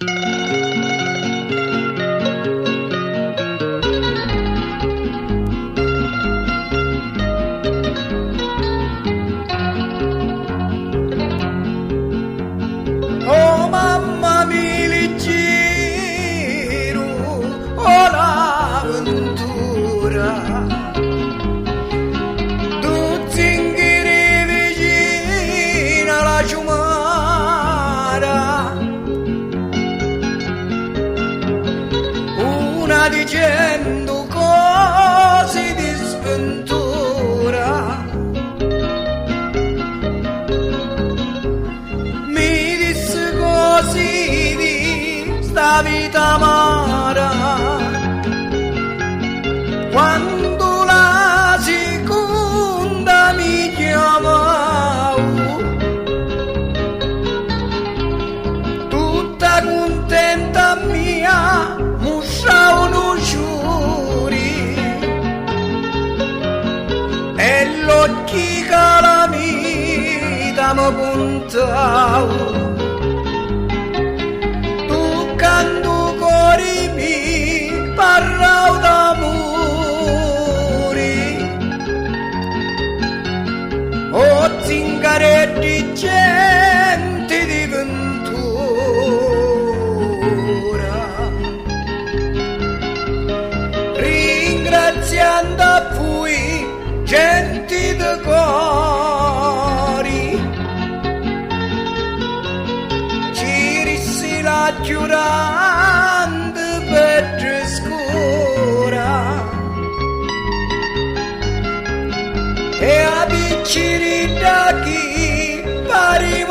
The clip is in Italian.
Oh mamma mi leggero, oh l'avventura, tu zingari vicino alla ciumara, una dicendo cose di sventura. Così di sta vita amara, quando la seconda mi chiamavo, tutta contenta mia, musciavo giuri, e l'occhi calamita mi puntavo. Quando cori mi parlavo d'amore, oh zingaretti gente di ventura, ringraziando a voi gente di cori, la giurante per scura e a picciri da chi pari